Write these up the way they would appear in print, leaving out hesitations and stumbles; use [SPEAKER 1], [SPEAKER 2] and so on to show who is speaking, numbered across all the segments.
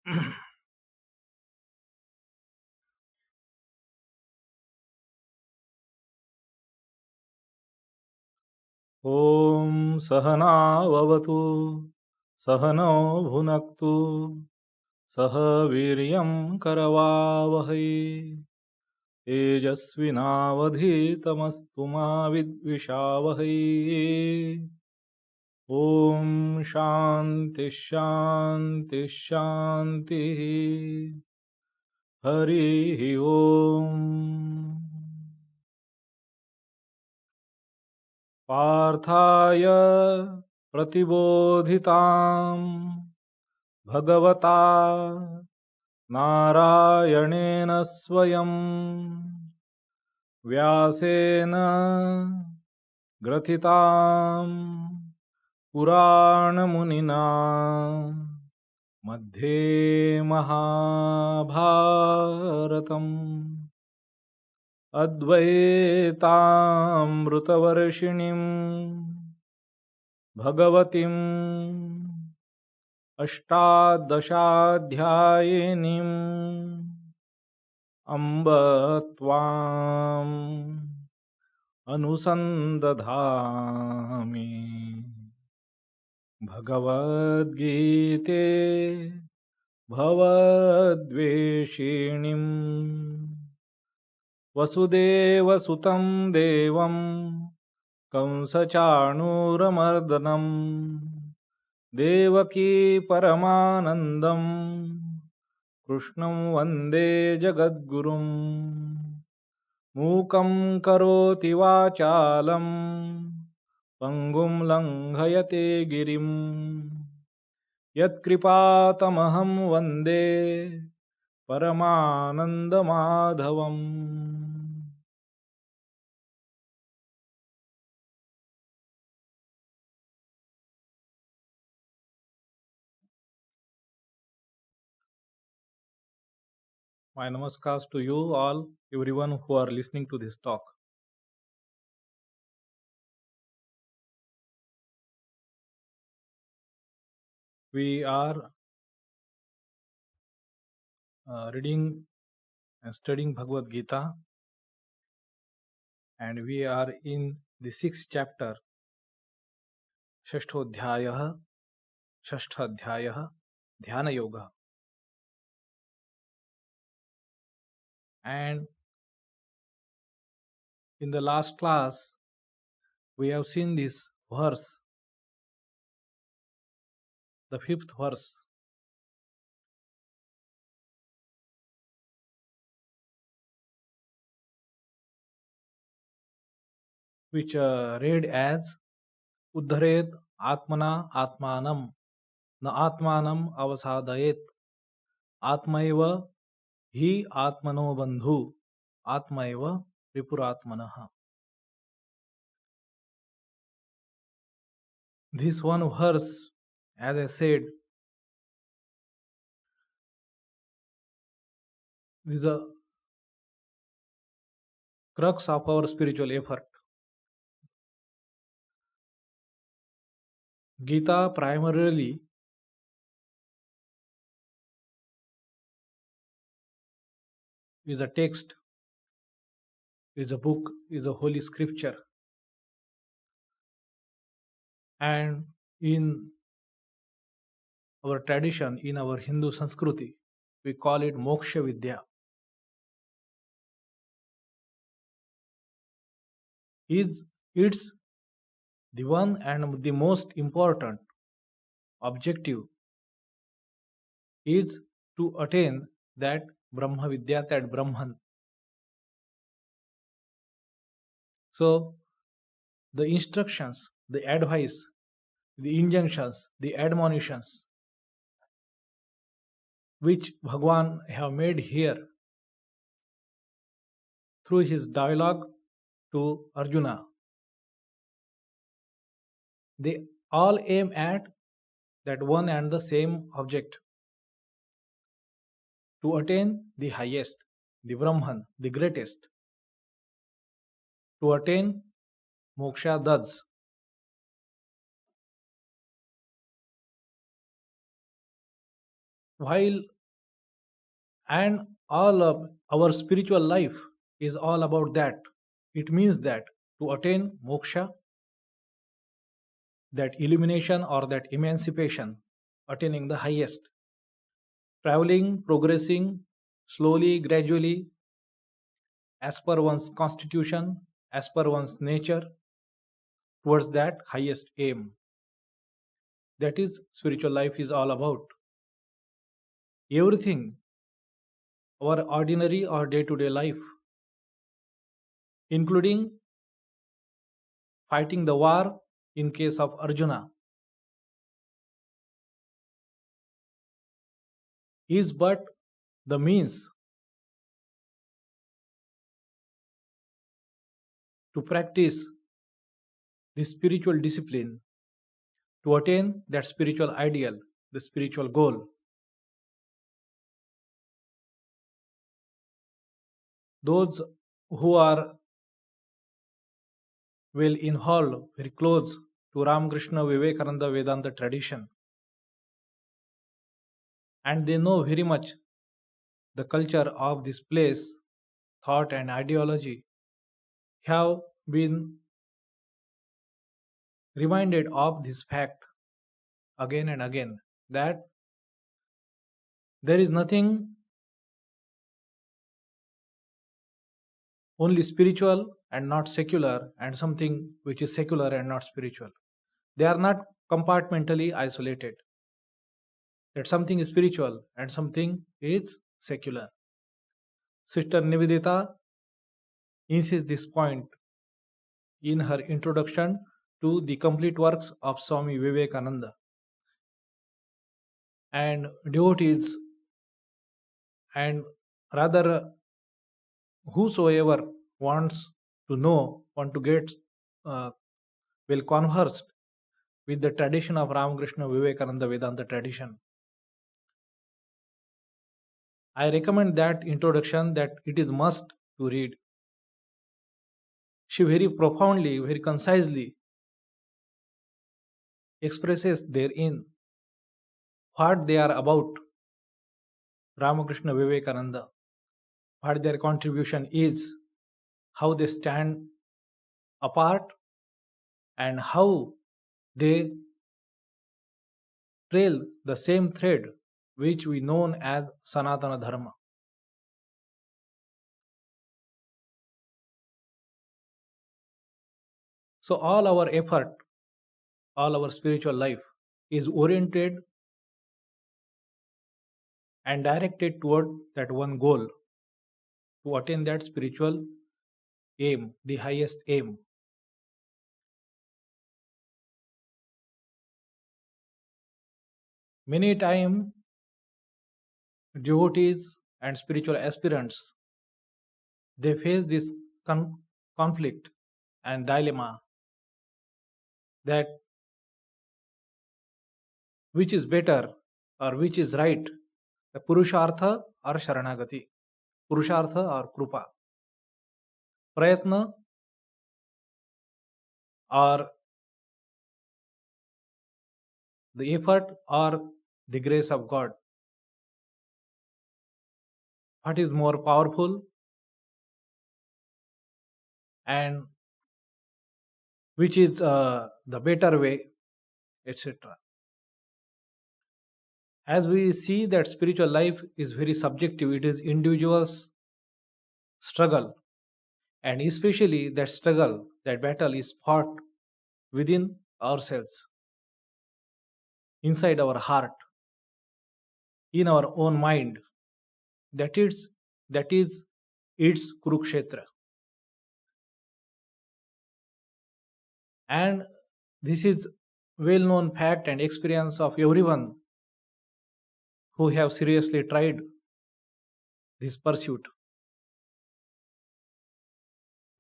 [SPEAKER 1] ॐ सहनाववतु सहनौ भुनक्तु सह वीर्यं करवावहै तेजस्विनावधीतमस्तु मा विद्विषावहै। ॐ शान्ति शान्ति शान्तिः। हरिः ॐ। पार्थाय प्रतिबोधितां भगवता नारायणेन स्वयं व्यासेन ग्रथितां पुराणमुनिना मध्ये महाभारतम् अद्वैतामृतवर्षिणीं भगवतीम् अष्टादशाध्यायिनीम् अम्ब त्वाम् अनुसन्दधामि। भगवद्गीते भवद्वेषिणीम् वसुदेवसुतं देवं कंसचाणूरमर्दनं देवकी परमानन्दं कृष्णं वन्दे जगद्गुरुं। मूकं करोति वाचालं पङ्गुं लङ्घयते गिरिं यत्कृपातमहं वन्दे परमानन्दमाधवम्। My namaskars to you all, everyone who are listening to this talk. We are reading and studying Bhagavad Gita, and we are in the 6th chapter, Shashtodhyayah, Dhyana Yoga. And in the last class, we have seen this verse, the 5th verse, which read as Uddharet Atmana Atmanam Na Atmanam Avasadayet Atmaiva Hi Atmano Bandhu Atmaiva Tripuratmanaha. This one verse, as I said, is a crux of our spiritual effort. Gita primarily is a text, is a book, is a holy scripture. And in our tradition, in our Hindu Sanskriti, we call it Moksha Vidya. It's the one and the most important objective is to attain that Brahma Vidya, that Brahman. So, the instructions, the advice, the injunctions, the admonitions which Bhagwan have made here through his dialogue to Arjuna, they all aim at that one and the same object, to attain the highest, the Brahman, the greatest, to attain moksha dads. While And all of our spiritual life is all about that. It means that to attain moksha, that illumination or that emancipation, attaining the highest, traveling, progressing slowly, gradually, as per one's constitution, as per one's nature, towards that highest aim. That is spiritual life is all about. Everything, our ordinary or day to day life, including fighting the war in case of Arjuna, is but the means to practice the spiritual discipline to attain that spiritual ideal, the spiritual goal. Those who are well involved, very close to Ramakrishna Vivekananda Vedanta tradition, and they know very much the culture of this place, thought and ideology, have been reminded of this fact again and again, that there is nothing only spiritual and not secular, and something which is secular and not spiritual. They are not compartmentally isolated. That something is spiritual and something is secular. Sister Nivedita insists this point in her introduction to the complete works of Swami Vivekananda. And devotees, and rather whosoever wants to know, want to get well conversed with the tradition of Ramakrishna Vivekananda Vedanta tradition, I recommend that introduction, that it is must to read. She very profoundly, very concisely expresses therein what they are about, Ramakrishna Vivekananda, what their contribution is, how they stand apart, and how they trail the same thread which we know as Sanatana Dharma. So all our effort, all our spiritual life is oriented and directed toward that one goal, to attain that spiritual aim, the highest aim. Many times, devotees and spiritual aspirants, they face this conflict and dilemma, that which is better or which is right, the Purushartha or Sharanagati, Purushartha or Krupa, Prayatna or the effort or the grace of God. What is more powerful and which is the better way, etc. As we see that spiritual life is very subjective, it is individual's struggle, and especially that struggle, that battle is fought within ourselves, inside our heart, in our own mind. That is its Kurukshetra. And this is well known fact and experience of everyone who have seriously tried this pursuit,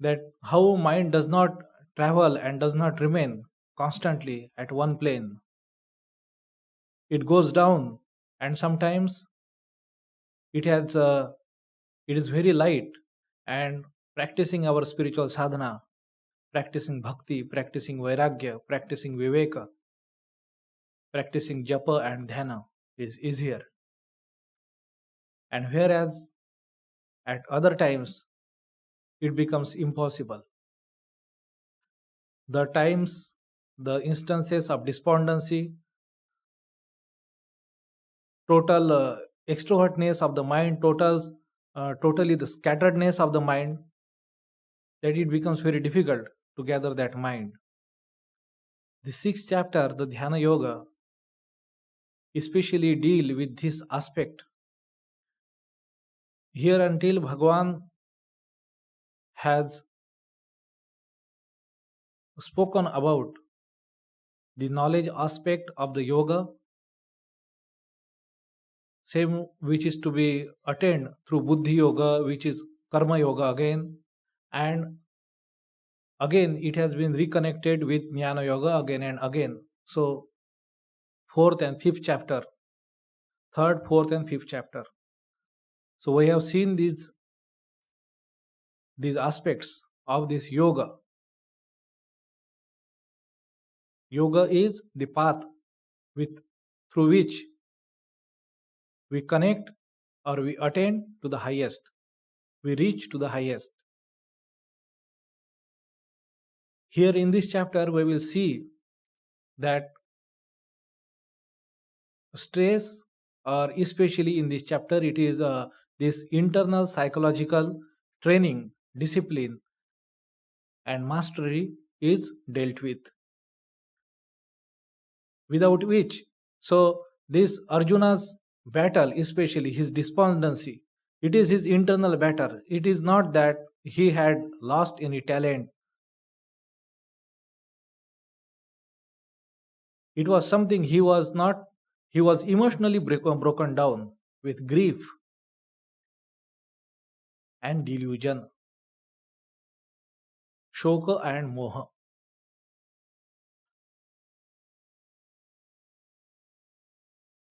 [SPEAKER 1] that how mind does not travel and does not remain constantly at one plane. It goes down, and sometimes it has it is very light, and practicing our spiritual sadhana, practicing bhakti, practicing vairagya, practicing viveka, practicing japa and dhyana is easier. and whereas at other times it becomes impossible. The times, the instances of despondency, total extrovertness of the mind, totally the scatteredness of the mind, that it becomes very difficult to gather that mind. The sixth chapter, the Dhyana Yoga, especially deal with this aspect. Here until Bhagavan has spoken about the knowledge aspect of the yoga, same which is to be attained through Buddhi Yoga, which is Karma Yoga again, and again it has been reconnected with Jnana Yoga again and again. So, fourth and fifth chapter, third, fourth, and fifth chapter. So we have seen these aspects of this yoga. Yoga is the path through which we connect or we attain to the highest, we reach to the highest. Here in this chapter, we will see that stress, or especially in this chapter, it is this internal psychological training, discipline, and mastery is dealt with. Without which, so this Arjuna's battle, especially his despondency, it is his internal battle. It is not that he had lost any talent. It was something he was not, he was emotionally broken down with grief and delusion, shoka and moha.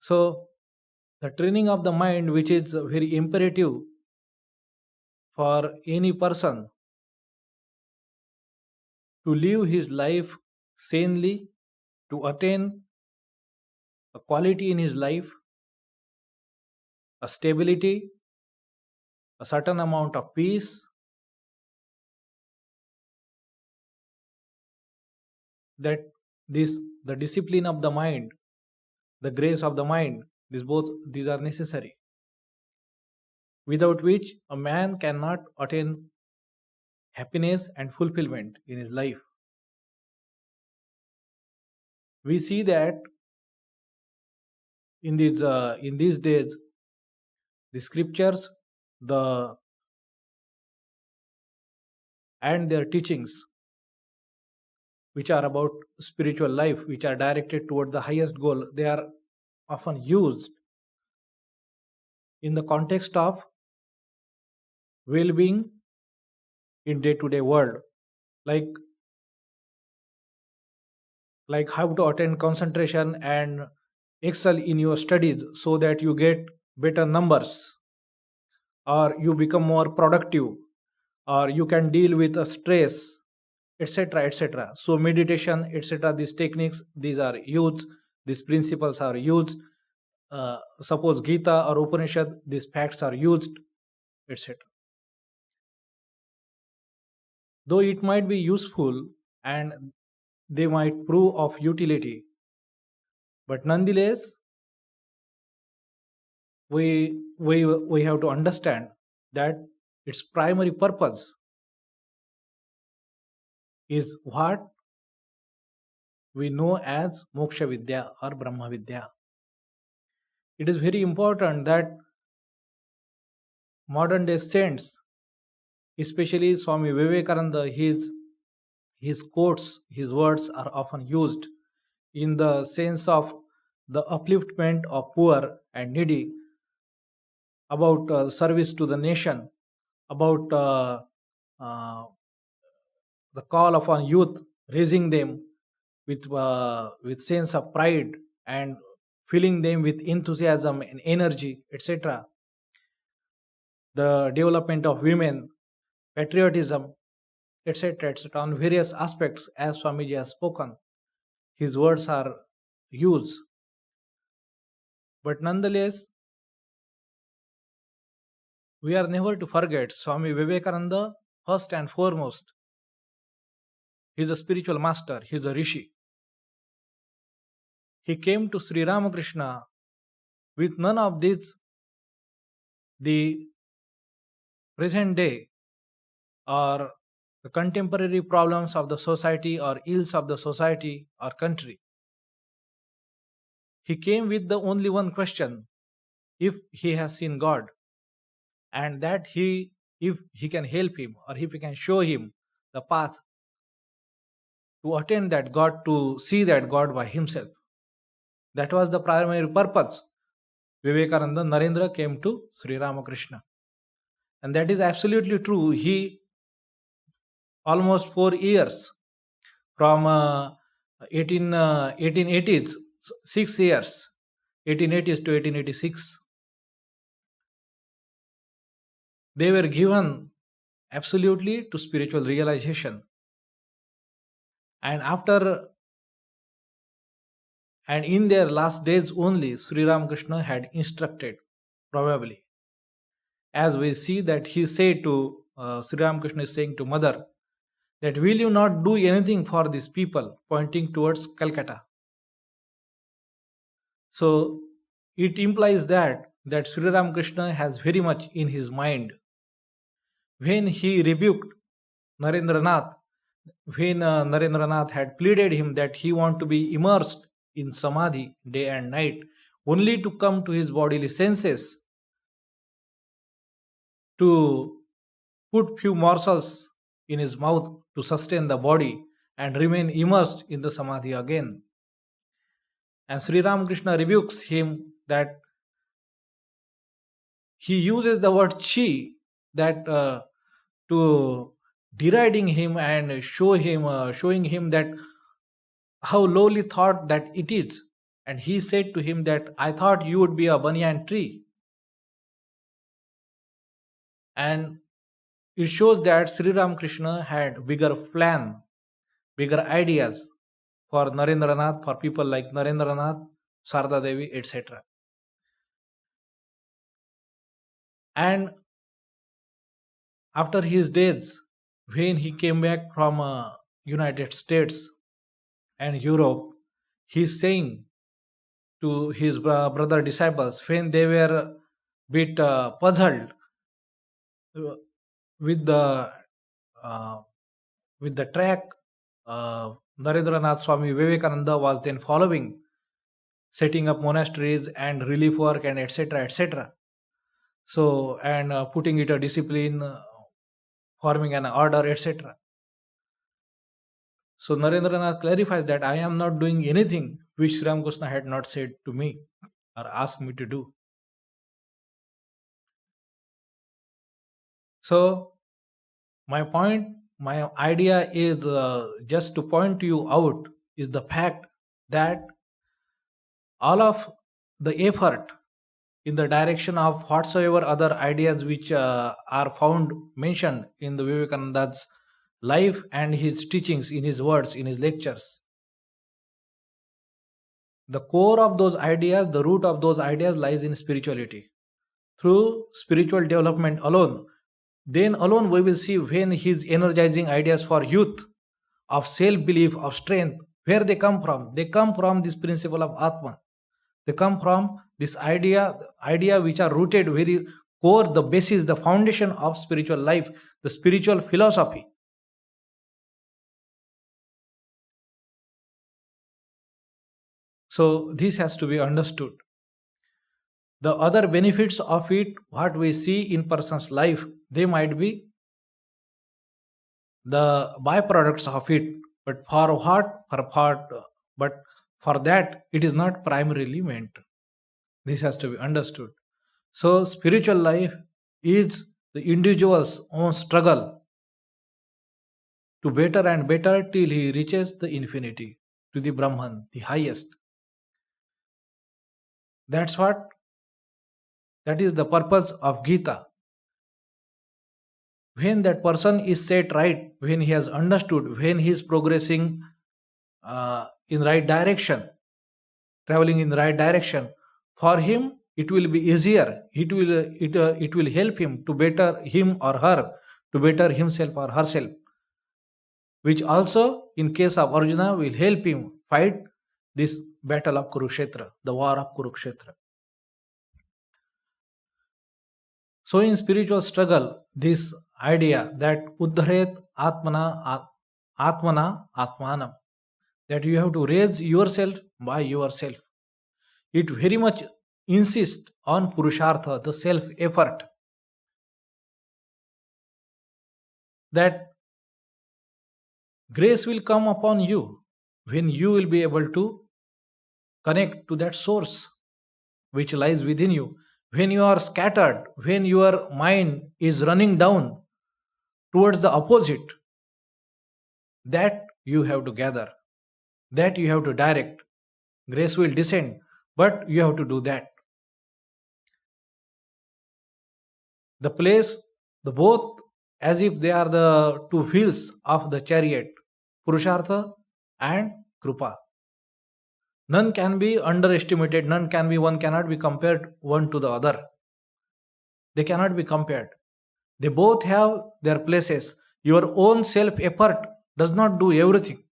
[SPEAKER 1] So, the training of the mind, which is very imperative for any person to live his life sanely, to attain a quality in his life, a stability, a certain amount of peace, that the discipline of the mind, the grace of the mind, these are necessary, without which a man cannot attain happiness and fulfillment in his life. We see that in these days, the scriptures, and their teachings, which are about spiritual life, which are directed toward the highest goal, they are often used in the context of well-being in day-to-day world, like how to attain concentration and excel in your studies so that you get better numbers, or you become more productive, or you can deal with stress, etc., etc. So meditation, etc., these techniques, these are used, these principles are used. Suppose Gita or Upanishad, these facts are used, etc. Though it might be useful and they might prove of utility, but nonetheless, we have to understand that its primary purpose is what we know as Moksha Vidya or Brahma Vidya. It is very important that modern day saints, especially Swami Vivekananda, his quotes, his words are often used in the sense of the upliftment of poor and needy, about service to the nation, about the call upon youth, raising them with sense of pride and filling them with enthusiasm and energy, etc. The development of women, patriotism, etc., etc. On various aspects, as Swamiji has spoken, his words are used. But nonetheless, we are never to forget Swami Vivekananda, first and foremost. He is a spiritual master, he is a rishi. He came to Sri Ramakrishna with none of these, the present day or the contemporary problems of the society or ills of the society or country. He came with the only one question: if he has seen God, and that if he can help him or if he can show him the path to attain that God, to see that God by himself. That was the primary purpose. Vivekananda Narendra came to Sri Ramakrishna. And that is absolutely true. He almost 4 years from 1880s, 6 years, 1880s to 1886, they were given absolutely to spiritual realization. And in their last days only, Sri Ramakrishna had instructed, probably. As we see that he said to, Sri Ramakrishna is saying to mother, that will you not do anything for these people, pointing towards Calcutta. So it implies that Sri Ramakrishna has very much in his mind. When he rebuked Narendranath, when Narendranath had pleaded him that he want to be immersed in samadhi day and night, only to come to his bodily senses, to put few morsels in his mouth to sustain the body and remain immersed in the samadhi again. And Sri Ramakrishna rebukes him that he uses the word chi, that to deriding him and showing him that how lowly thought that it is. And he said to him that I thought you would be a banyan tree. And it shows that Sri Ramakrishna had bigger plan, bigger ideas for Narendranath, for people like Narendranath, Sarada Devi, etc. And after his death, when he came back from United States and Europe, he's saying to his brother disciples, when they were bit puzzled with the track Narendranath Swami Vivekananda was then following, setting up monasteries and relief work and etc. etc. So, and putting it a discipline, forming an order, etc. So Narendranath clarifies that I am not doing anything which Sri Ramakrishna had not said to me or asked me to do. So my idea is just to point you out is the fact that all of the effort in the direction of whatsoever other ideas which are found mentioned in the Vivekananda's life and his teachings, in his words, in his lectures, the core of those ideas, the root of those ideas lies in spirituality. Through spiritual development alone, then alone we will see when his energizing ideas for youth, of self-belief, of strength, where they come from. They come from this principle of Atman. They come from this idea which are rooted very core, the basis, the foundation of spiritual life, the spiritual philosophy. So this has to be understood. The other benefits of it, what we see in person's life, they might be the byproducts of it, but for what? But for that, it is not primarily meant. This has to be understood. So spiritual life is the individual's own struggle to better and better till he reaches the infinity, to the Brahman, the highest. That is the purpose of Gita. When that person is set right, when he has understood, when he is progressing in right direction, traveling in the right direction, for him it will be easier. It will help him to better him or her, to better himself or herself, which also in case of Arjuna will help him fight this battle of Kurukshetra, the war of Kurukshetra. So in spiritual struggle, this idea that Uddharet Atmana Atmanam, that you have to raise yourself by yourself, it very much insists on Purushartha, the self effort, that grace will come upon you when you will be able to connect to that source which lies within you. When you are scattered, when your mind is running down towards the opposite, that you have to gather, that you have to direct. Grace will descend, but you have to do that. The place, the both, as if they are the two wheels of the chariot, Purushartha and Krupa. None can be underestimated, one cannot be compared one to the other. They cannot be compared. They both have their places. Your own self-effort does not do everything.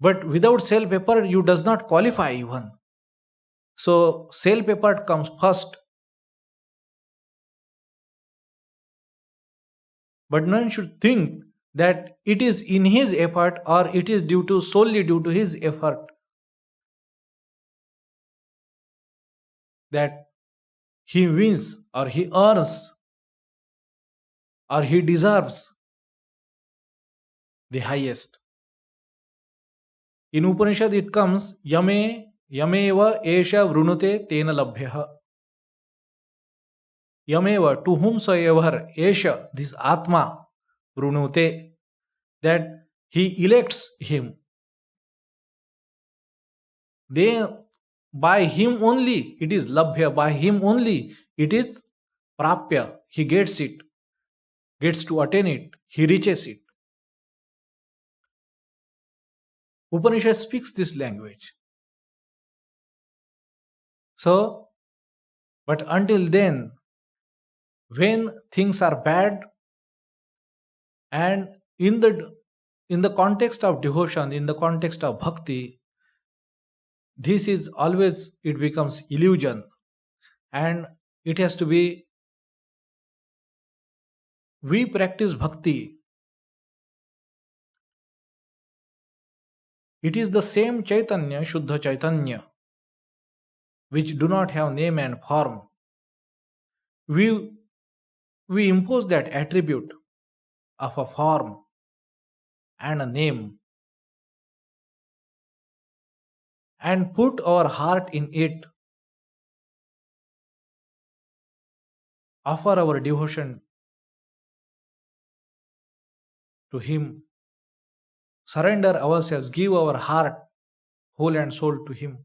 [SPEAKER 1] But without self-effort, you does not qualify even. So self-effort comes first. But none should think that it is in his effort or it is solely due to his effort that he wins or he earns or he deserves the highest. In Upanishad it comes yameva esha vrunute tena labhyah. Yameva, to whomsoever esha, this Atma, vrunute, that he elects him. They, by him only it is labhya, by him only it is prapya, he gets it, gets to attain it, he reaches it. Upanishad speaks this language. So, but until then, when things are bad, and in the context of devotion, in the context of bhakti, this is always, it becomes illusion, and it has to be, we practice bhakti. It is the same Chaitanya, Shuddha Chaitanya, which do not have name and form. We impose that attribute of a form and a name and put our heart in it, offer our devotion to him, surrender ourselves, give our heart, whole and soul to him.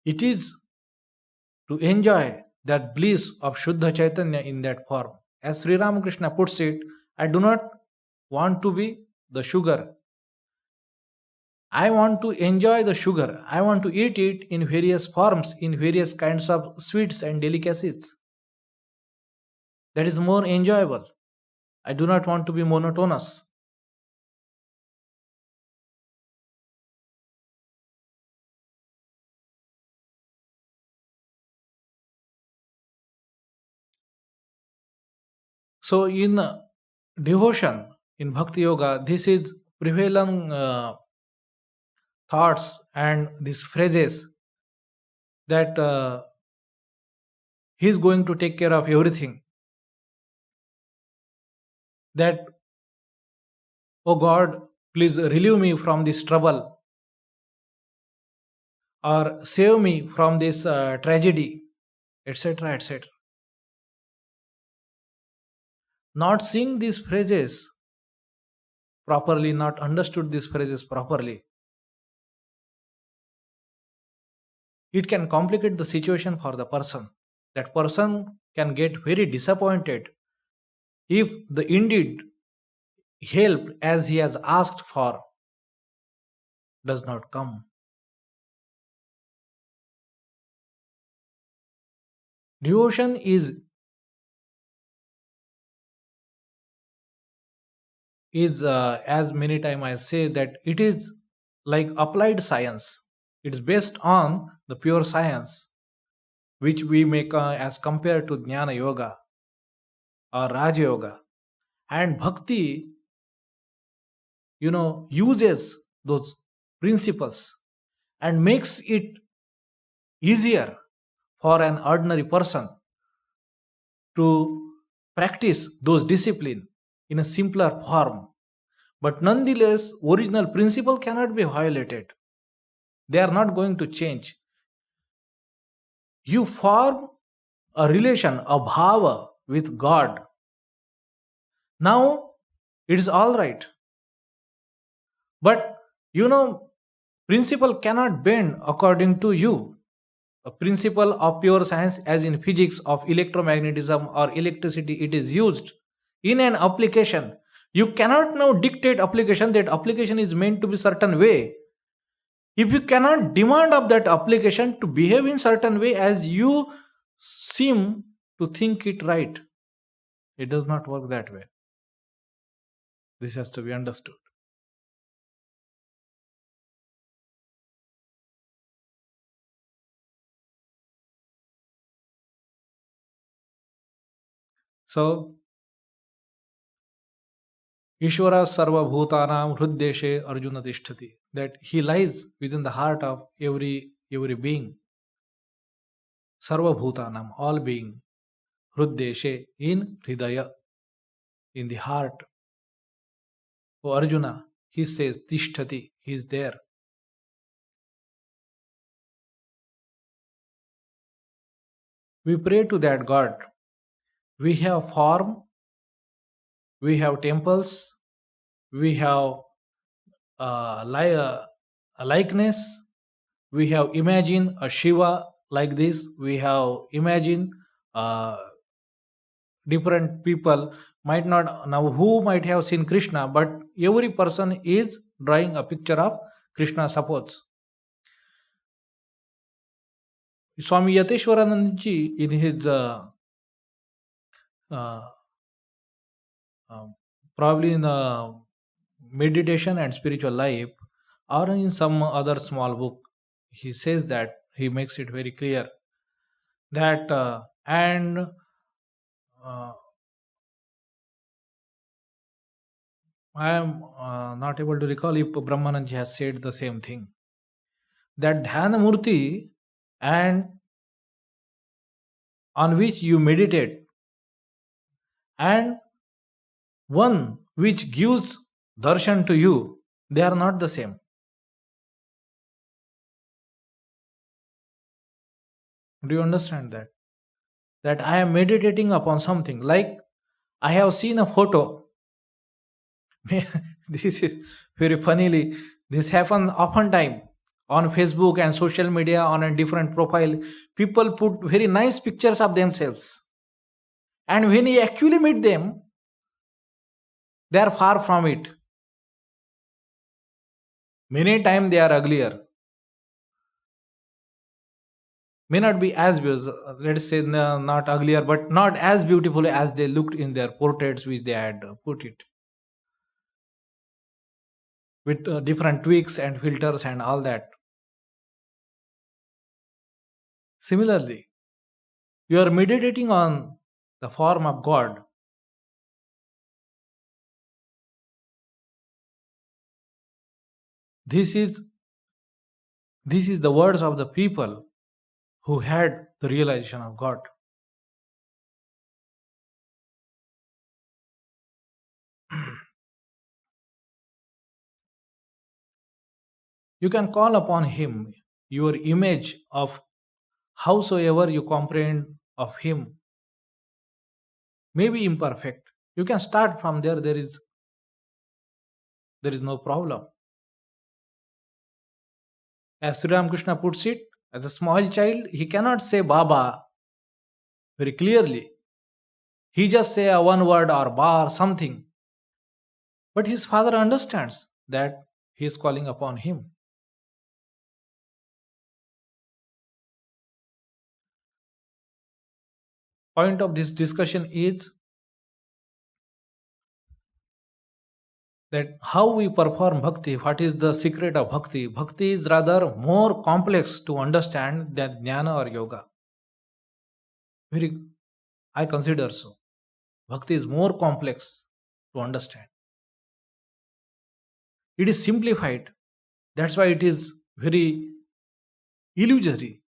[SPEAKER 1] It is to enjoy that bliss of Shuddha Chaitanya in that form. As Sri Ramakrishna puts it, I do not want to be the sugar. I want to enjoy the sugar. I want to eat it in various forms, in various kinds of sweets and delicacies. That is more enjoyable. I do not want to be monotonous. So in devotion, in Bhakti Yoga, this is prevailing thoughts and these phrases that he is going to take care of everything. That, oh God, please relieve me from this trouble, or save me from this tragedy, etc., etc. Not seeing these phrases properly, not understood these phrases properly, it can complicate the situation for the person. That person can get very disappointed if the indeed help as he has asked for does not come. Devotion is as many time I say that it is like applied science. It's based on the pure science which we make as compared to Jnana Yoga or Raja Yoga. And Bhakti, uses those principles and makes it easier for an ordinary person to practice those discipline in a simpler form. But nonetheless, original principle cannot be violated. They are not going to change. You form a relation, a bhava with God. Now it is all right. But principle cannot bend according to you. A principle of pure science, as in physics of electromagnetism or electricity, it is used in an application. You cannot now dictate application, that application is meant to be certain way. If you cannot demand of that application to behave in certain way as you seem to think it right, it does not work that way. This has to be understood. So Ishvara Sarva Bhutanam Hruddeshe Arjuna Tishtati. That he lies within the heart of every being. Sarva Bhutanam, all being. Hruddeshe, in Hridaya, in the heart. O Arjuna, he says Tishtati, he is there. We pray to that God. We have form, we have temples, we have a likeness, we have imagined a Shiva like this, we have imagined different people might not now who might have seen Krishna, but every person is drawing a picture of Krishna. Suppose Swami Yateshwaranandji in his uh, uh, probably in the meditation and spiritual life or in some other small book, he says that he makes it very clear that and I am not able to recall if Brahmananji has said the same thing, that Dhyana Murti and on which you meditate and one which gives darshan to you, they are not the same. Do you understand that? That I am meditating upon something, like I have seen a photo. This is very funnily, this happens often time on Facebook and social media. On a different profile, people put very nice pictures of themselves, and when you actually meet them, they are far from it. Many times they are uglier, may not be as beautiful, let's say not uglier, but not as beautiful as they looked in their portraits which they had put it, with different tweaks and filters and all that. Similarly, you are meditating on the form of God. This is the words of the people who had the realization of God. You can call upon Him, your image of howsoever you comprehend of Him may be imperfect. You can start from there. There is no problem. As Sri Ramakrishna puts it, as a small child, he cannot say Baba very clearly. He just say a one word or Ba or something. But his father understands that he is calling upon him. point of this discussion is that how we perform bhakti, what is the secret of bhakti. Bhakti is rather more complex to understand than jnana or yoga. Very, I consider so. Bhakti is more complex to understand. It is simplified. That's why it is very illusory.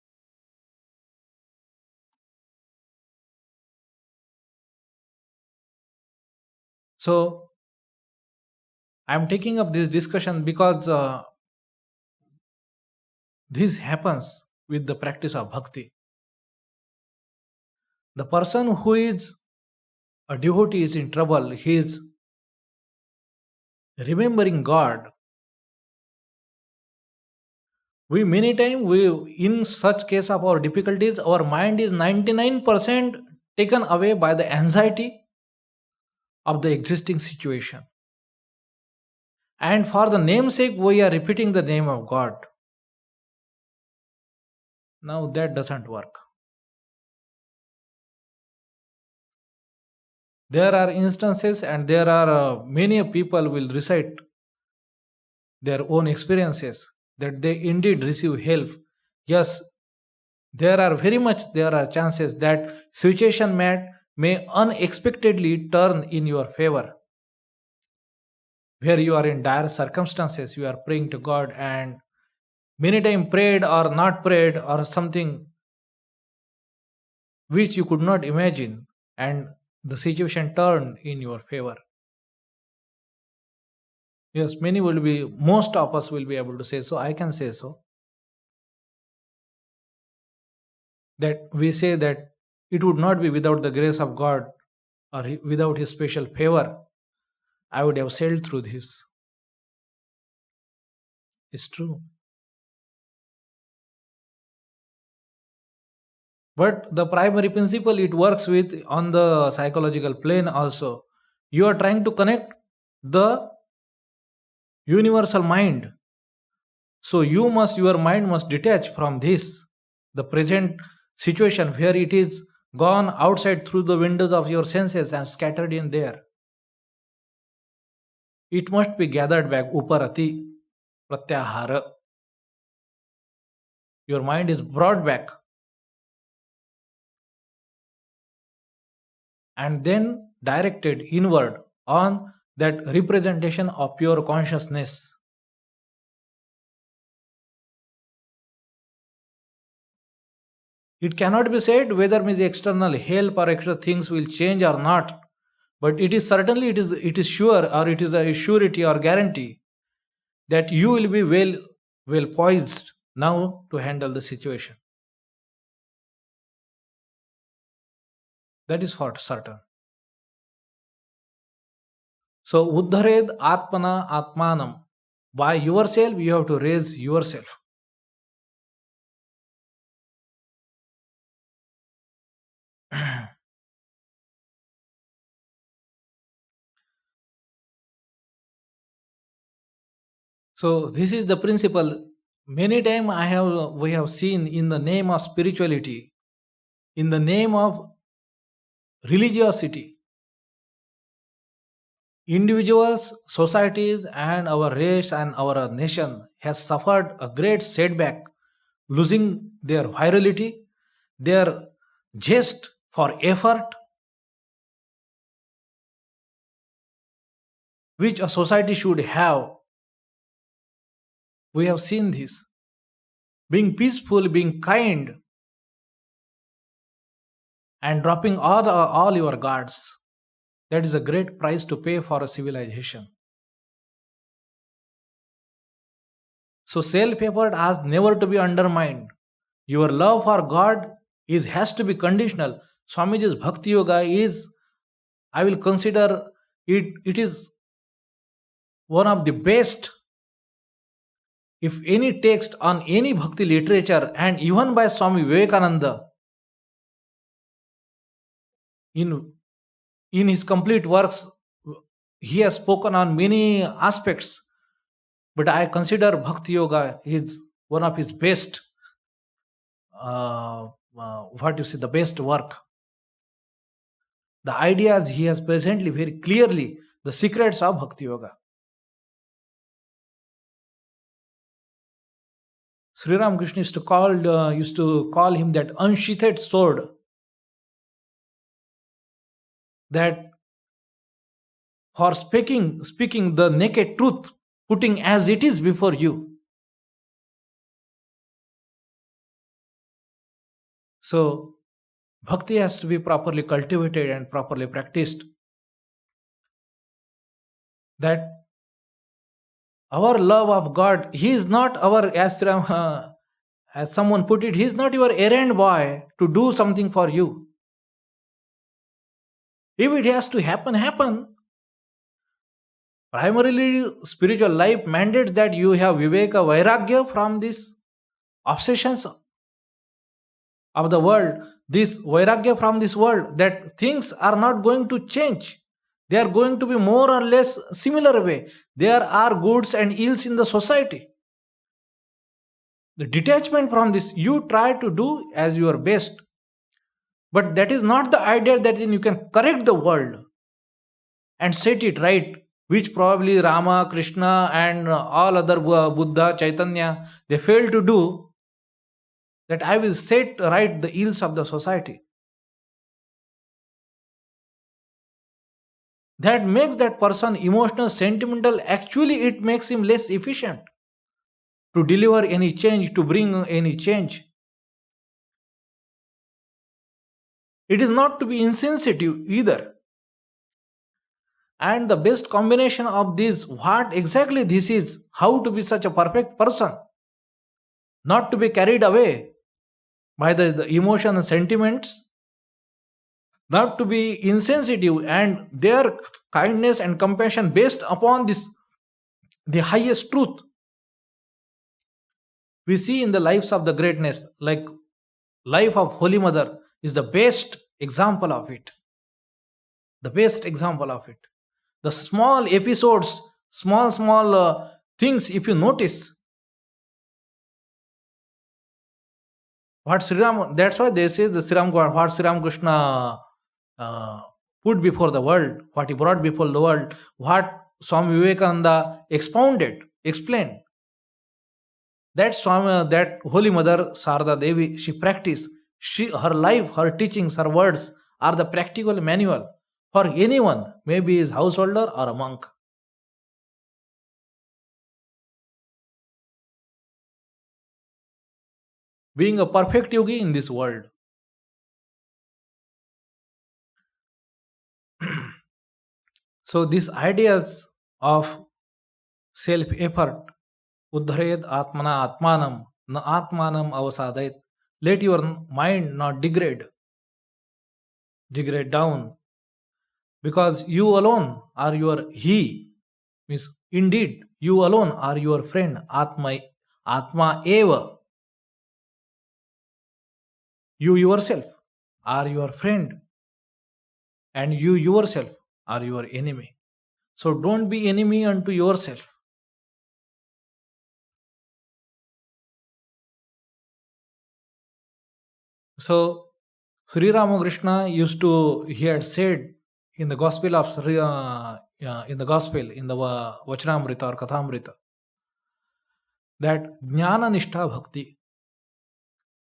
[SPEAKER 1] So I am taking up this discussion because this happens with the practice of bhakti. The person who is a devotee is in trouble, he is remembering God. We many times, we in such case of our difficulties, our mind is 99% taken away by the anxiety of the existing situation. And for the namesake, we are repeating the name of God. Now that doesn't work. There are instances, and there are many people will recite their own experiences that they indeed receive help. Yes, there are chances that situation may unexpectedly turn in your favor. Where you are in dire circumstances, you are praying to God, and many times prayed or not prayed or something which you could not imagine, and the situation turned in your favor. Yes, most of us will be able to say so. I can say so. That we say that it would not be without the grace of God or without His special favor, I would have sailed through this. It's true. But the primary principle it works with on the psychological plane also. You are trying to connect the universal mind. So your mind must detach from this, the present situation where it is gone outside through the windows of your senses and scattered in there. It must be gathered back, uparati, pratyahara. Your mind is brought back and then directed inward on that representation of pure consciousness. It cannot be said whether means external help or extra things will change or not, but it is certainly it is sure, or it is a surety or guarantee that you will be well poised now to handle the situation. That is for certain. So uddhared atmana atmanam. By yourself, you have to raise yourself. So this is the principle. Many times we have seen in the name of spirituality, in the name of religiosity, individuals, societies, and our race and our nation has suffered a great setback, losing their virality, their zest for effort, which a society should have. We have seen this. Being peaceful, being kind, and dropping all your guards. That is a great price to pay for a civilization. So self-effort has never to be undermined. Your love for God has to be conditional. Swamiji's Bhakti Yoga is, I will consider it is one of the best. If any text on any Bhakti literature, and even by Swami Vivekananda, in his complete works, he has spoken on many aspects, but I consider Bhakti Yoga is one of his best, the best work. the ideas he has presently very clearly, the secrets of Bhakti Yoga. Sri Ramakrishna used to call him that unsheathed sword, that for speaking the naked truth, putting as it is before you. So, bhakti has to be properly cultivated and properly practiced. That our love of God, He is not our, as someone put it, He is not your errand boy to do something for you. If it has to happen, happen. Primarily, spiritual life mandates that you have viveka, vairagya from these obsessions of the world, this vairagya from this world, that things are not going to change. They are going to be more or less similar way. There are goods and ills in the society. The detachment from this, you try to do as your best. But that is not the idea that then you can correct the world and set it right, which probably Rama, Krishna, and all other Buddha, Chaitanya, they fail to do. That I will set right the ills of the society. That makes that person emotional, sentimental. Actually, it makes him less efficient to deliver any change, to bring any change. It is not to be insensitive either. And the best combination of this, what exactly this is, how to be such a perfect person, not to be carried away by the emotion and sentiments, not to be insensitive, and their kindness and compassion based upon this, the highest truth. We see in the lives of the greatness, like life of Holy Mother is the best example of it. The best example of it. The small episodes, small things, if you notice, what Sri Ram, that's why they say the Sri Ram, what Sri Ram Krishna put before the world, what he brought before the world, what Swami Vivekananda explained. That Swami, that Holy Mother Sarada Devi, she practiced. Her life, her teachings, her words are the practical manual for anyone, maybe is householder or a monk. Being a perfect yogi in this world. So these ideas of self-effort, uddharet atmana atmanam, na atmanam avasadait, let your mind not degrade down, because you alone are your he, means indeed you alone are your friend, atma eva. You yourself are your friend, and you yourself are your enemy. So don't be enemy unto yourself. So Sri Ramakrishna he had said in the gospel of in the Vachanamrita or Kathamrita, that Jnana Nishtha Bhakti,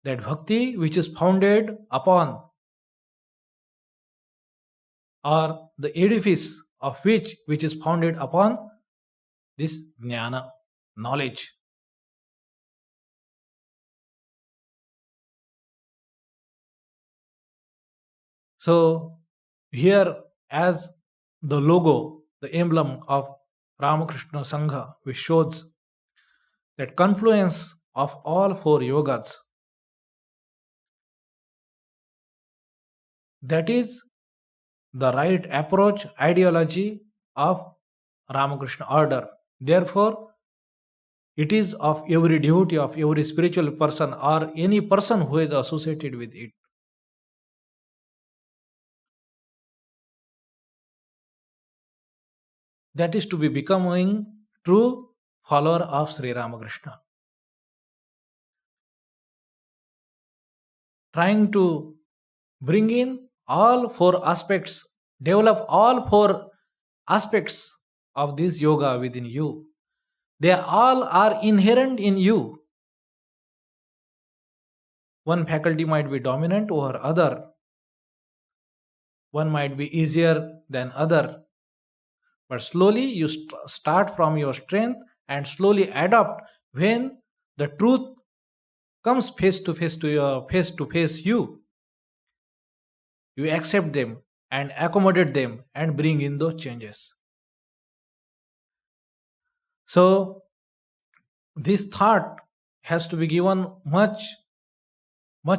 [SPEAKER 1] that bhakti which is founded upon, or the edifice of which is founded upon this jnana, knowledge. So here, as the logo, the emblem of Ramakrishna Sangha, which shows that confluence of all four yogas, that is the right approach, ideology of Ramakrishna order. Therefore, it is of every devotee, of every spiritual person, or any person who is associated with it. That is to be becoming true follower of Sri Ramakrishna. Trying to bring in all four aspects, develop all four aspects of this yoga within you. They all are inherent in you. One faculty might be dominant over other, one might be easier than other, but slowly you start from your strength and slowly adopt. When the truth comes face to face to your face to face you, you accept them and accommodate them and bring in those changes. So this thought has to be given much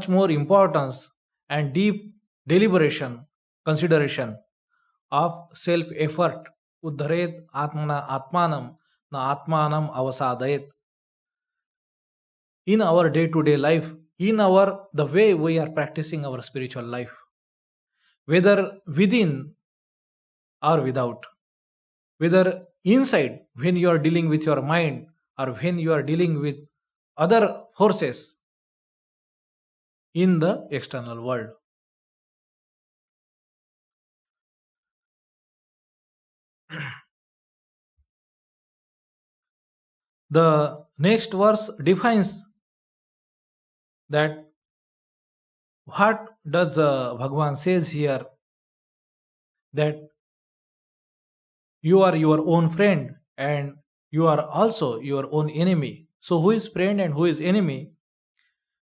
[SPEAKER 1] more importance and deep deliberation, consideration of self effort. Uddharet atmana atmanam na atmanam avasadayet. In our day to day life, in our the way we are practicing our spiritual life, whether within or without, whether inside when you are dealing with your mind or when you are dealing with other forces in the external world. The next verse defines that what does Bhagavan says here, that you are your own friend and you are also your own enemy. So who is friend and who is enemy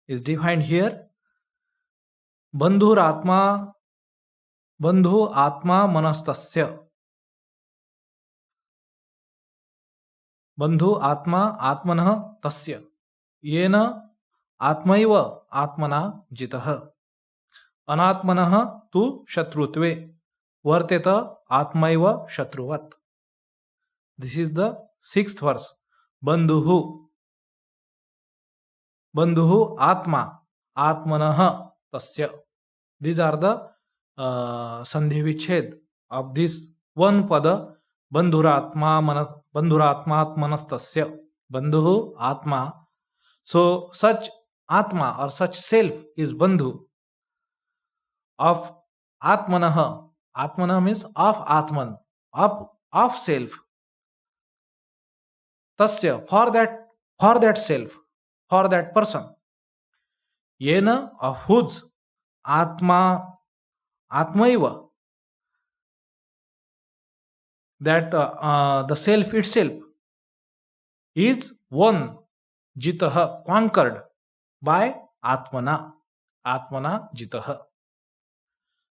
[SPEAKER 1] is defined here. Bandhu atma manastasya. Bandhu atma atmanah tasya. Yena atmaiva atmana jitah. Anatmanah tu shatrutve. Varteta atmaiva shatruvat. This is the sixth verse. Bandhuhu atma atmanah tasya. These are the sandhi vichhed of this one pada. Bandhuratma atmanastasya. Bandhu atma. So such atma or such self is bandhu of atmanah. Atmanah means of atman, of self. Tasya, for that self, for that person. Yena, of whose, atmaiva, that the self itself is one, jitaha, conquered by atmana jitaha.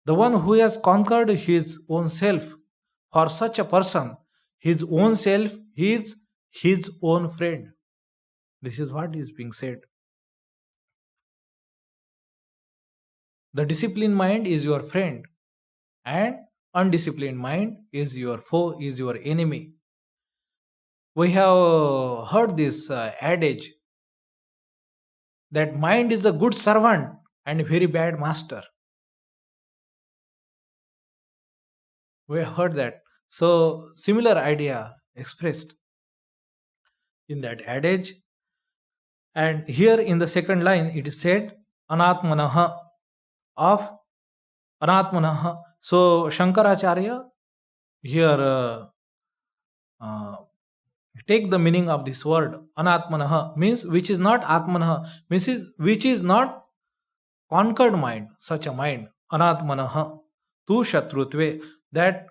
[SPEAKER 1] The one who has conquered his own self, for such a person, his own self is his own friend. This is what is being said. The disciplined mind is your friend and undisciplined mind is your foe, is your enemy. We have heard this adage that mind is a good servant and a very bad master. We have heard that. So similar idea expressed in that adage. And here in the second line it is said anatmanah, of anatmanah. So Shankaracharya here take the meaning of this word anatmanah, means which is not atmanah, means which is not conquered mind, such a mind. Anatmanah tu shatrutve, that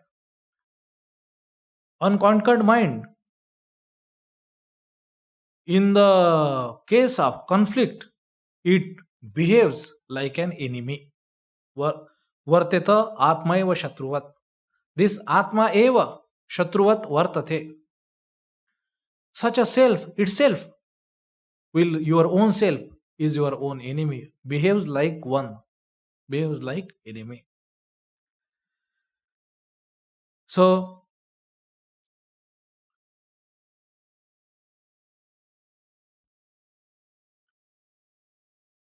[SPEAKER 1] unconquered mind in the case of conflict it behaves like an enemy. Varteta atmaiva shatruvat. This atma eva shatruvat vartate. Such a self itself will, your own self is your own enemy, behaves like one, behaves like enemy. So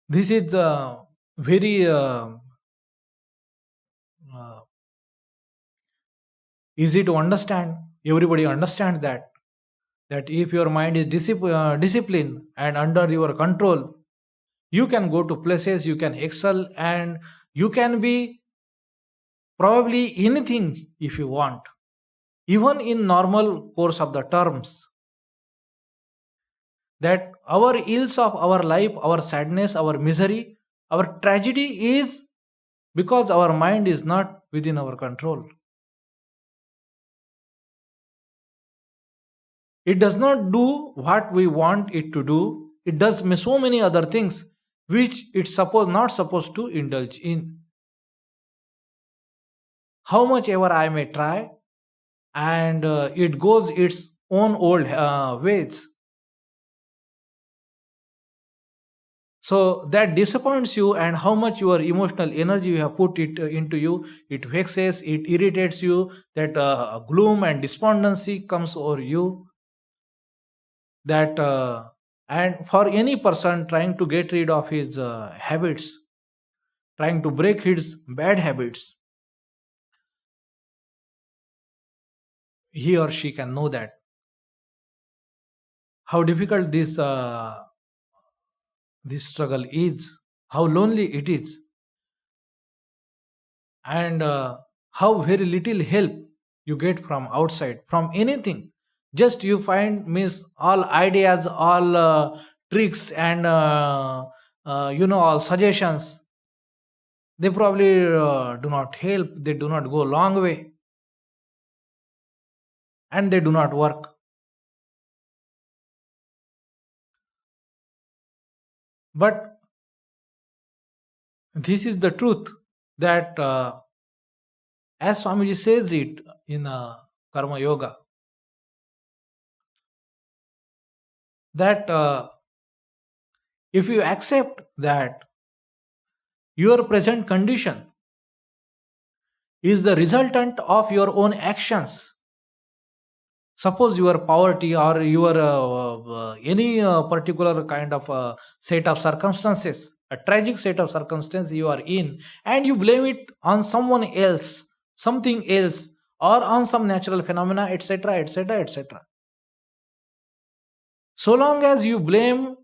[SPEAKER 1] this is very easy to understand. Everybody understands that if your mind is disciplined and under your control, you can go to places, you can excel, and you can be probably anything if you want, even in normal course of the terms, that our ills of our life, our sadness, our misery, our tragedy is because our mind is not within our control. It does not do what we want it to do. It does so many other things which it's not supposed to indulge in. How much ever I may try, and it goes its own old ways. So that disappoints you, and how much your emotional energy you have put it into you, it vexes, it irritates you, that gloom and despondency comes over you. That and for any person trying to get rid of his habits, trying to break his bad habits, he or she can know that how difficult this struggle is, how lonely it is, and how very little help you get from outside, from anything. Just you find means all ideas, all tricks, and all suggestions, they probably do not help, they do not go a long way, and they do not work. But this is the truth, that as Swamiji says it in Karma Yoga, that if you accept that your present condition is the resultant of your own actions, suppose your poverty or your any particular kind of set of circumstances, a tragic set of circumstances you are in, and you blame it on someone else, something else, or on some natural phenomena, etc., etc., etc. So long as you blame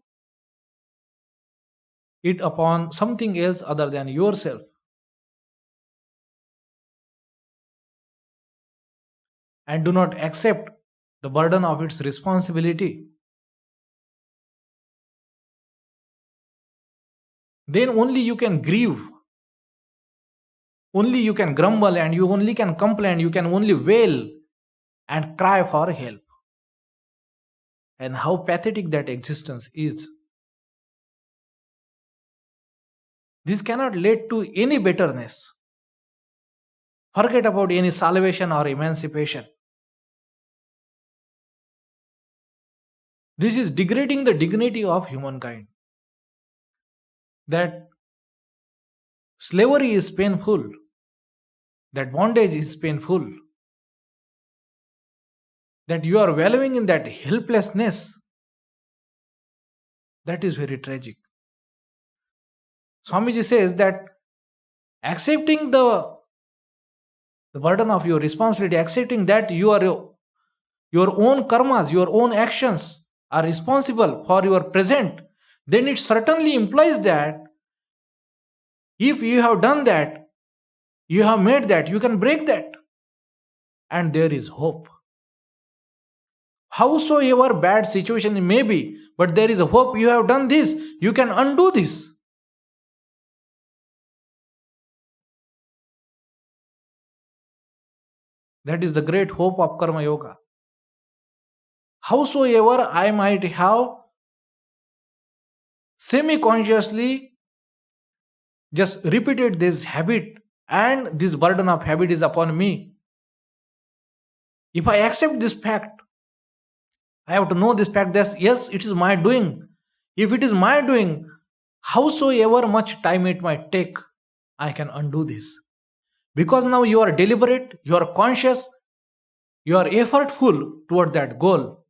[SPEAKER 1] it upon something else other than yourself, and do not accept the burden of its responsibility, then only you can grieve, only you can grumble, and you only can complain, you can only wail and cry for help. And how pathetic that existence is. This cannot lead to any betterness. Forget about any salvation or emancipation. This is degrading the dignity of humankind. That slavery is painful, that bondage is painful, that you are wallowing in that helplessness, that is very tragic. Swamiji says that accepting the burden of your responsibility, accepting that you are your own karmas, your own actions are responsible for your present, then it certainly implies that if you have done that, you have made that, you can break that. And there is hope. Howsoever bad situation it may be, but there is a hope. You have done this, you can undo this. That is the great hope of Karma Yoga. Howsoever I might have semi-consciously just repeated this habit, and this burden of habit is upon me. If I accept this fact, I have to know this fact that yes, it is my doing. If it is my doing, howsoever much time it might take, I can undo this. Because now you are deliberate, you are conscious, you are effortful toward that goal.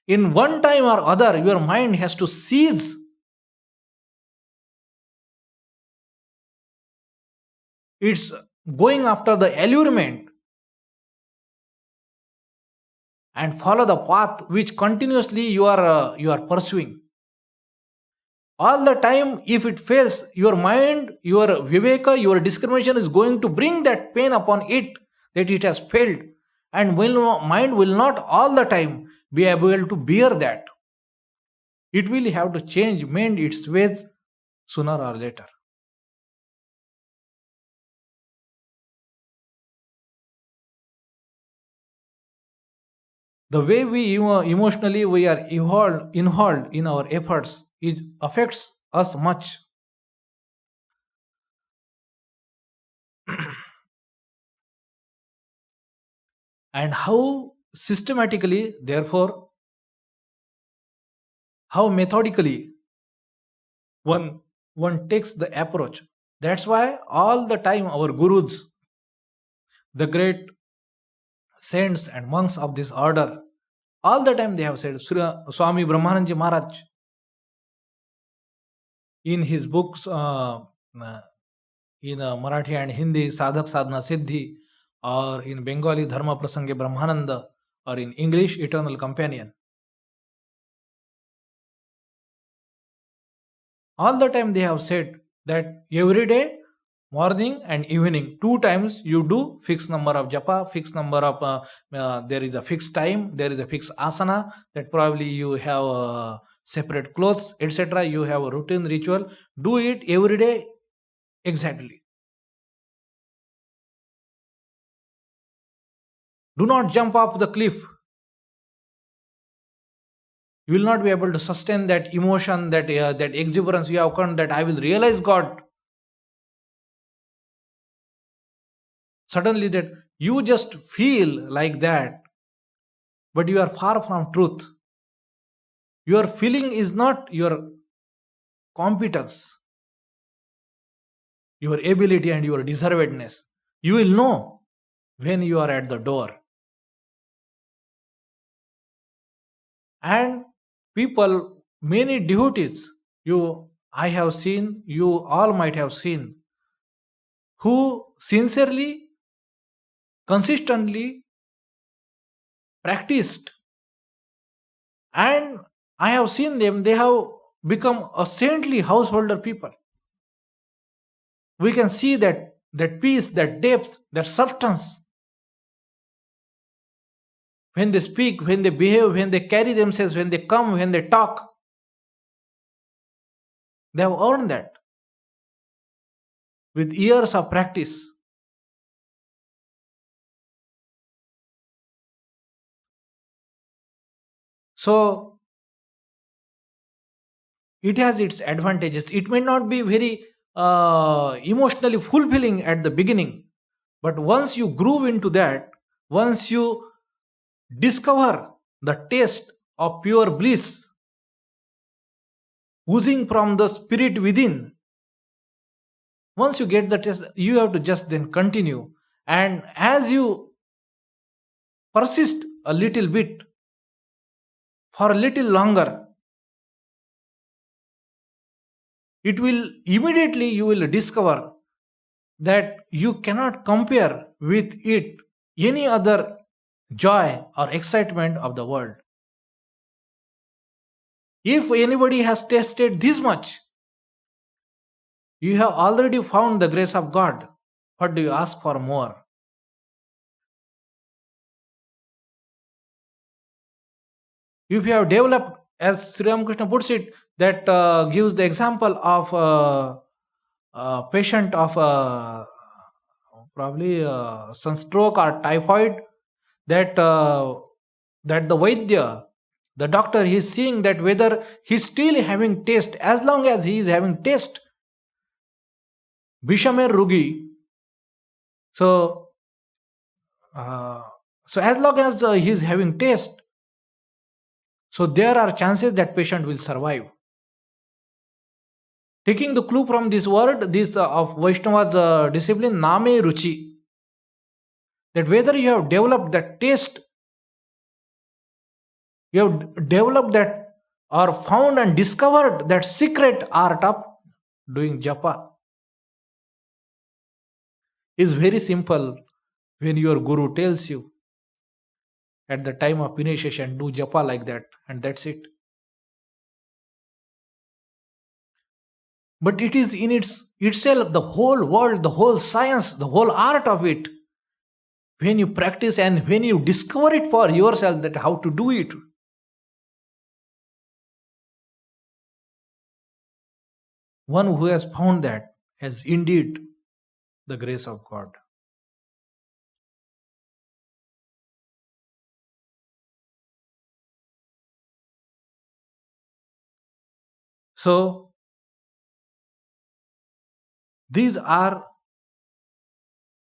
[SPEAKER 1] In one time or other, your mind has to cease. It's going after the allurement and follow the path which continuously you are pursuing. All the time, if it fails, your mind, your viveka, your discrimination is going to bring that pain upon it, that it has failed. And mind will not all the time be able to bear that. It will have to change, mend its ways sooner or later. The way we emotionally we are involved in our efforts, it affects us much. And how systematically, therefore, how methodically one takes the approach. That's why all the time our gurus, the great saints and monks of this order, all the time they have said, Swami Brahmananji Maharaj, in his books, in Marathi and Hindi, Sadhak Sadhana Siddhi, or in Bengali, Dharma Prasange Brahmananda, or in English, Eternal Companion. All the time they have said that every day, morning and evening, 2 times you do fixed number of japa, fixed number of, there is a fixed time, there is a fixed asana, that probably you have separate clothes, etc. You have a routine ritual. Do it every day exactly. Do not jump off the cliff. You will not be able to sustain that emotion, that exuberance you have come, that I will realize God. Suddenly that you just feel like that, but you are far from truth. Your feeling is not your competence, your ability and your deservedness. You will know when you are at the door. And people, many devotees, I have seen, you all might have seen, who sincerely, consistently practiced, and I have seen them, they have become a saintly householder people. We can see that peace, that depth, that substance. When they speak, when they behave, when they carry themselves, when they come, when they talk, they have earned that with years of practice. So it has its advantages. It may not be very emotionally fulfilling at the beginning, but once you groove into that, once you discover the taste of pure bliss oozing from the spirit within, once you get the taste, you have to just then continue. And as you persist a little bit, for a little longer, it will immediately, you will discover that you cannot compare with it any other joy or excitement of the world. If anybody has tasted this much, you have already found the grace of God. What do you ask for more? If you have developed, as Sri Ramakrishna puts it, that gives the example of a patient of probably sunstroke or typhoid, that that the Vaidya, the doctor, he is seeing that whether he is still having taste. As long as he is having taste, Bishamer Rugi. So as long as he is having taste, so there are chances that patient will survive. Taking the clue from this word, this of Vaishnava's discipline, Name Ruchi, that whether you have developed that taste, you have developed that or found and discovered that secret art of doing japa. Is very simple. When your guru tells you at the time of initiation, do japa like that, and that's it. but it is in itself the whole world, the whole science, the whole art of it. When you practice and when you discover it for yourself, that how to do it, one who has found that has indeed the grace of God. So these are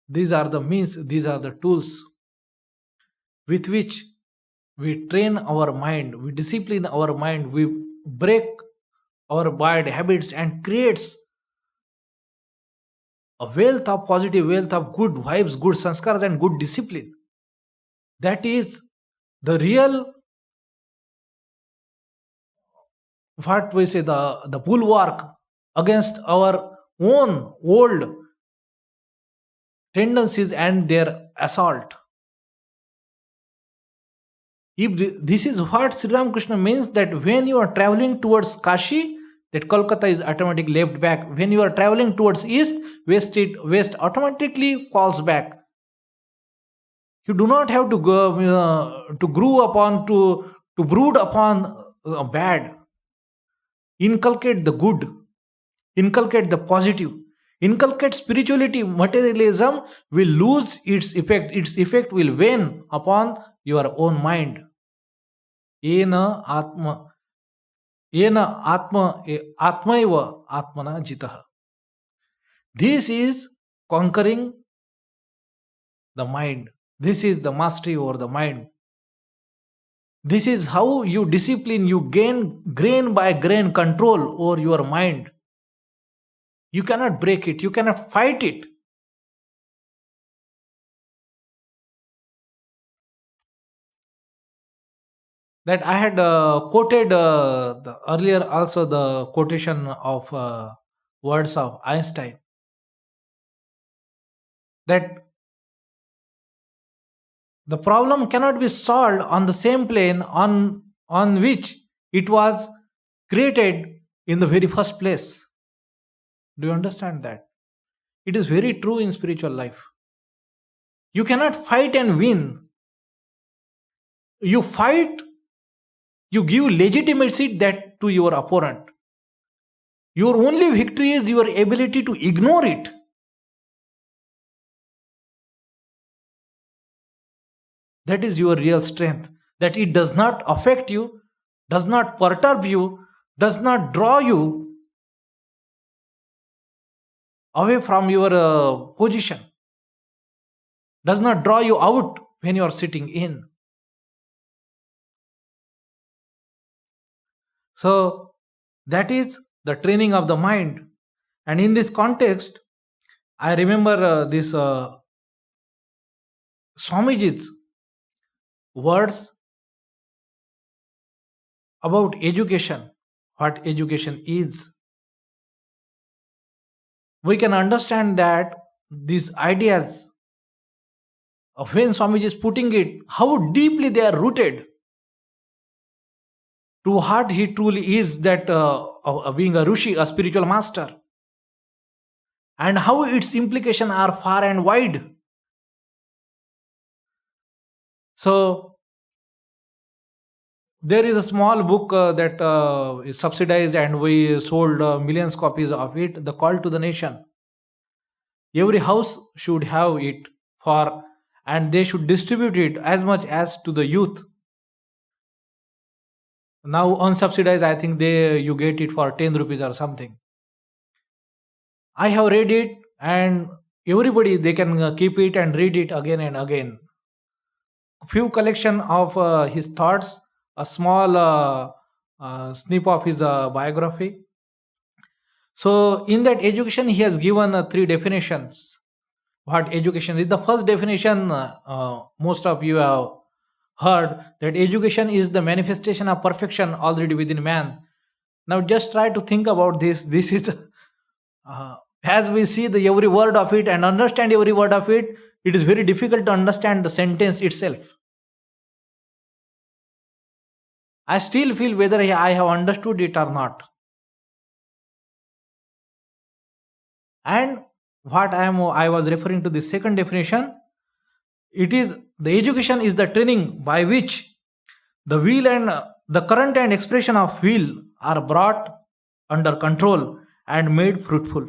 [SPEAKER 1] the means, these are the tools with which we train our mind, we discipline our mind, we break our bad habits and creates a wealth of positive, wealth of good vibes, good sanskars and good discipline. That is the real, what we say, the bulwark against our own old tendencies and their assault. If this is what Sri Ramakrishna means, that when you are traveling towards Kashi, that Kolkata is automatically left back. When you are traveling towards east, west automatically falls back. You do not have to go to grow upon to brood upon bad. Inculcate the good, inculcate the positive, inculcate spirituality. Materialism will lose its effect. Its effect will wane upon your own mind. Ena atma atmaiva atmana jitah. This is conquering the mind. This is the mastery over the mind. This is how you discipline, you gain grain by grain control over your mind. You cannot break it, you cannot fight it. That I had quoted the earlier also the quotation of words of Einstein, that the problem cannot be solved on the same plane on which it was created in the very first place. Do you understand that? It is very true in spiritual life. You cannot fight and win. You fight, you give legitimacy that to your opponent. Your only victory is your ability to ignore it. That is your real strength. That it does not affect you, does not perturb you, does not draw you away from your position, does not draw you out when you are sitting in. So that is the training of the mind. And in this context, I remember this Swamiji's words about education, what education is. We can understand that these ideas of when Swamiji is putting it, how deeply they are rooted to what he truly is, that being a Rishi, a spiritual master, and how its implications are far and wide. So there is a small book that is subsidized and we sold millions copies of it, The Call to the Nation. Every house should have it for, and they should distribute it as much as to the youth. Now unsubsidized, I think you get it for 10 rupees or something. I have read it, and everybody, they can keep it and read it again and again. A few collection of his thoughts, a small snip of his biography. So in that education, he has given 3 definitions. What education is? The first definition, most of you have heard, that education is the manifestation of perfection already within man. Now just try to think about this. This is as we see the every word of it and understand every word of it, it is very difficult to understand the sentence itself. I still feel whether I have understood it or not. And what I was referring to the second definition, it is the education is the training by which the will and the current and expression of will are brought under control and made fruitful.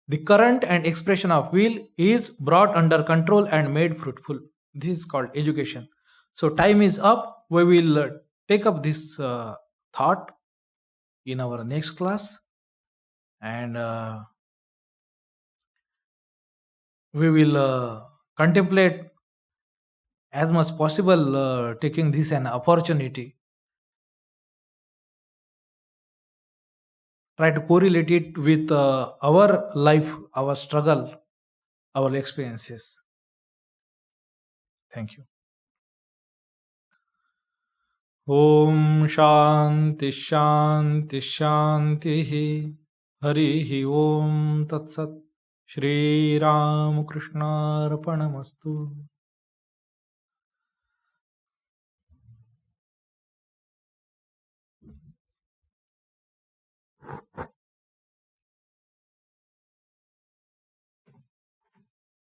[SPEAKER 1] The current and expression of will is brought under control and made fruitful. This is called education. So time is up. We will take up this thought in our next class, and we will contemplate as much possible, taking this an opportunity. Try to correlate it with our life, our struggle, our experiences. Thank you. Om Shanti Shanti Shanti. Harihi Om Tat Sat. Shri Ramakrishna Arpanamastu.